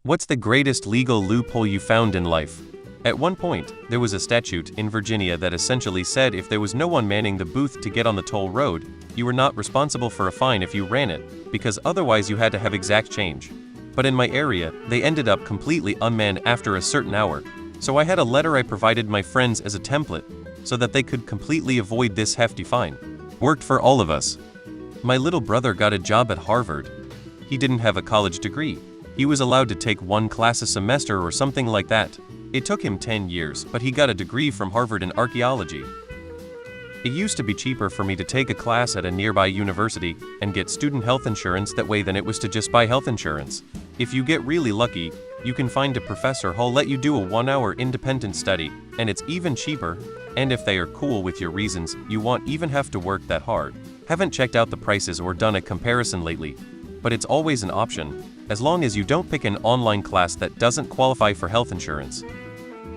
What's the greatest legal loophole you found in life? At one point, there was a statute in Virginia that essentially said if there was no one manning the booth to get on the toll road, you were not responsible for a fine if you ran it, because otherwise you had to have exact change. But in my area, they ended up completely unmanned after a certain hour, so I had a letter I provided my friends as a template, so that they could completely avoid this hefty fine. Worked for all of us. My little brother got a job at Harvard. He didn't have a college degree. He was allowed to take one class a semester or something like that. It took him 10 years, but he got a degree from Harvard in archaeology. It used to be cheaper for me to take a class at a nearby university and get student health insurance that way than it was to just buy health insurance. If you get really lucky, you can find a professor who'll let you do a 1-hour independent study, and it's even cheaper, and if they are cool with your reasons, you won't even have to work that hard. Haven't checked out the prices or done a comparison lately, but it's always an option, as long as you don't pick an online class that doesn't qualify for health insurance.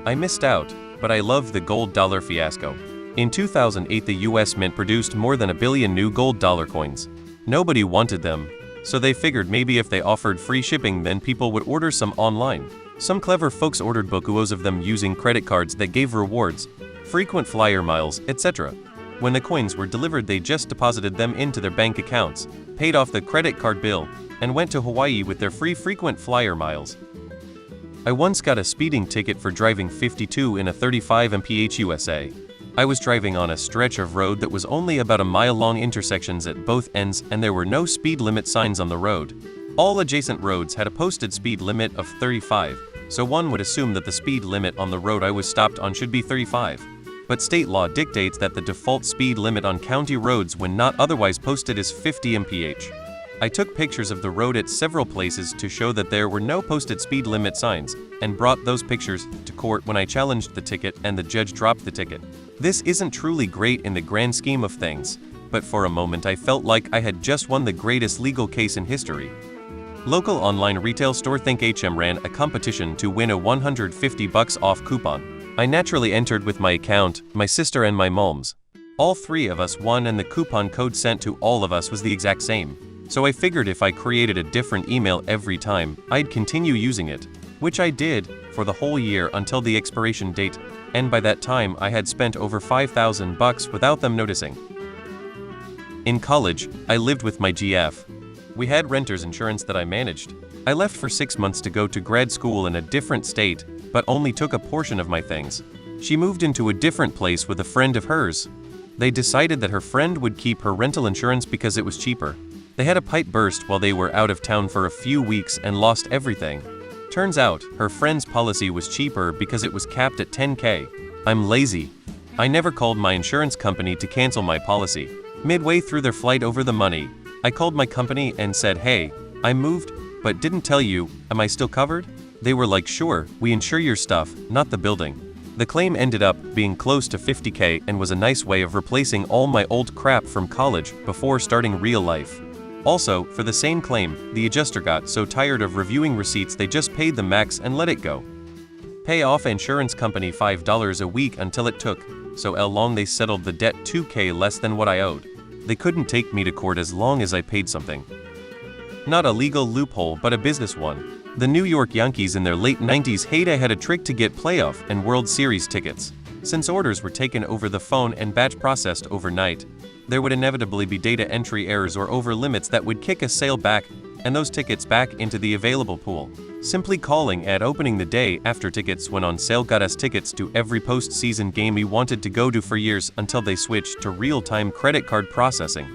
I missed out, but I love the gold dollar fiasco. In 2008, the US Mint produced more than 1 billion new gold dollar coins. Nobody wanted them, so they figured maybe if they offered free shipping then people would order some online. Some clever folks ordered bukuos of them using credit cards that gave rewards, frequent flyer miles, etc. When the coins were delivered, they just deposited them into their bank accounts, paid off the credit card bill, and went to Hawaii with their free frequent flyer miles. I once got a speeding ticket for driving 52 in a 35 mph USA. I was driving on a stretch of road that was only about a mile-long, intersections at both ends, and there were no speed limit signs on the road. All adjacent roads had a posted speed limit of 35, so one would assume that the speed limit on the road I was stopped on should be 35. But state law dictates that the default speed limit on county roads when not otherwise posted is 50 mph. I took pictures of the road at several places to show that there were no posted speed limit signs, and brought those pictures to court when I challenged the ticket and the judge dropped the ticket. This isn't truly great in the grand scheme of things, but for a moment I felt like I had just won the greatest legal case in history. Local online retail store ThinkHM ran a competition to win a $150 off coupon. I naturally entered with my account, my sister and my mom's. All three of us won, and the coupon code sent to all of us was the exact same. So I figured if I created a different email every time, I'd continue using it, which I did for the whole year until the expiration date, and by that time I had spent over $5,000 without them noticing. In college, I lived with my GF. We had renter's insurance that I managed. I left for 6 months to go to grad school in a different state, but only took a portion of my things. She moved into a different place with a friend of hers. They decided that her friend would keep her rental insurance because it was cheaper. They had a pipe burst while they were out of town for a few weeks and lost everything. Turns out, her friend's policy was cheaper because it was capped at $10K. I'm lazy. I never called my insurance company to cancel my policy. Midway through their flight over the money, I called my company and said, "Hey, I moved, but didn't tell you, am I still covered?" They were like, "Sure, we insure your stuff, not the building." The claim ended up being close to $50K and was a nice way of replacing all my old crap from college before starting real life. Also, for the same claim, the adjuster got so tired of reviewing receipts they just paid the max and let it go. Pay off insurance company $5 a week until it took, so long they settled the debt $2K less than what I owed. They couldn't take me to court as long as I paid something. Not a legal loophole, but a business one. The New York Yankees in their late 90s heyday had a trick to get playoff and World Series tickets. Since orders were taken over the phone and batch processed overnight, there would inevitably be data entry errors or over limits that would kick a sale back and those tickets back into the available pool. Simply calling at opening the day after tickets went on sale got us tickets to every postseason game we wanted to go to for years until they switched to real-time credit card processing.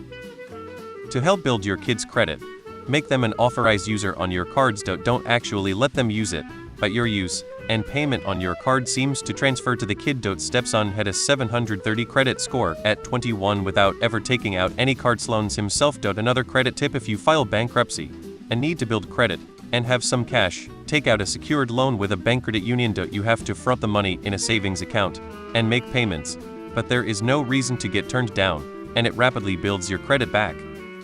To help build your kids' credit, make them an authorized user on your cards. Don't actually let them use it, but your use and payment on your card seems to transfer to the kid. Stepson had a 730 credit score at 21 without ever taking out any cards loans himself. Another credit tip: if you file bankruptcy and need to build credit and have some cash, take out a secured loan with a bank credit union. You have to front the money in a savings account and make payments, but there is no reason to get turned down, and it rapidly builds your credit back.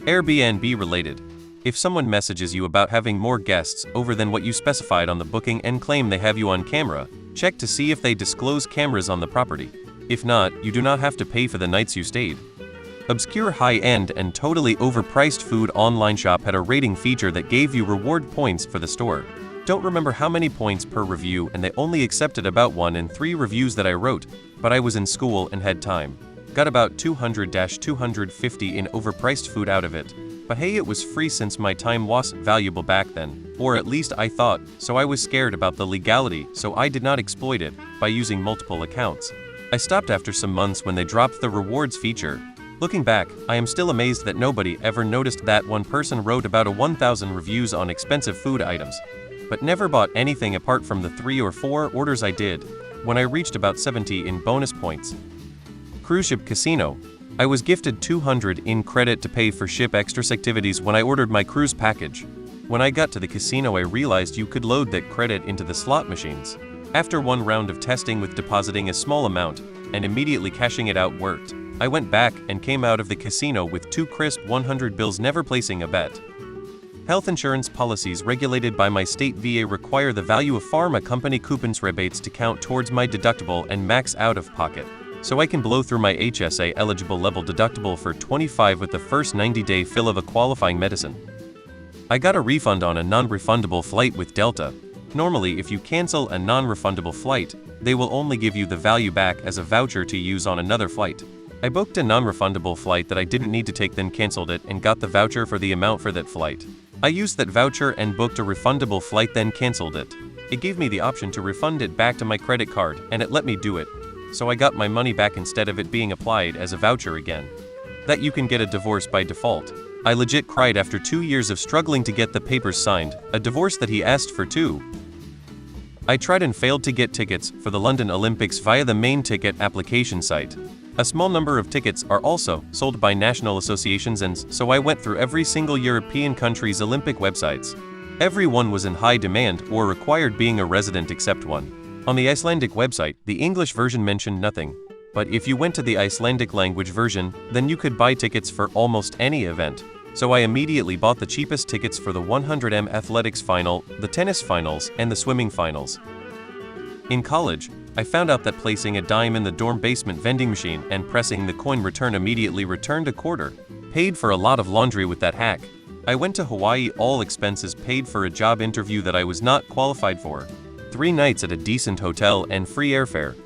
Airbnb related. If someone messages you about having more guests over than what you specified on the booking and claim they have you on camera, check to see if they disclose cameras on the property. If not, you do not have to pay for the nights you stayed. Obscure high-end and totally overpriced food online shop had a rating feature that gave you reward points for the store. Don't remember how many points per review, and they only accepted about 1 in 3 reviews that I wrote, but I was in school and had time. Got about 200-250 in overpriced food out of it. But hey, it was free since my time was valuable back then. Or at least I thought, so I was scared about the legality, so I did not exploit it by using multiple accounts. I stopped after some months when they dropped the rewards feature. Looking back, I am still amazed that nobody ever noticed that one person wrote about 1,000 reviews on expensive food items, but never bought anything apart from the 3 or 4 orders I did, when I reached about 70 in bonus points. Cruise ship casino. I was gifted 200 in credit to pay for ship extras activities when I ordered my cruise package. When I got to the casino, I realized you could load that credit into the slot machines. After one round of testing with depositing a small amount and immediately cashing it out worked, I went back and came out of the casino with 2 crisp 100 bills, never placing a bet. Health insurance policies regulated by my state VA require the value of pharma company coupons rebates to count towards my deductible and max out of pocket, so I can blow through my HSA eligible level deductible for $25 with the first 90-day fill of a qualifying medicine. I got a refund on a non-refundable flight with Delta. Normally, if you cancel a non-refundable flight, they will only give you the value back as a voucher to use on another flight. I booked a non-refundable flight that I didn't need to take, then canceled it and got the voucher for the amount for that flight. I used that voucher and booked a refundable flight, then canceled it. It gave me the option to refund it back to my credit card, and it let me do it. So I got my money back instead of it being applied as a voucher again. That you can get a divorce by default. I legit cried after 2 years of struggling to get the papers signed, a divorce that he asked for too. I tried and failed to get tickets for the London Olympics via the main ticket application site. A small number of tickets are also sold by national associations, and so I went through every single European country's Olympic websites. Every one was in high demand or required being a resident except one. On the Icelandic website, the English version mentioned nothing. But if you went to the Icelandic language version, then you could buy tickets for almost any event. So I immediately bought the cheapest tickets for the 100m athletics final, the tennis finals, and the swimming finals. In college, I found out that placing a dime in the dorm basement vending machine and pressing the coin return immediately returned a quarter. Paid for a lot of laundry with that hack. I went to Hawaii, all expenses paid, for a job interview that I was not qualified for. 3 nights at a decent hotel and free airfare.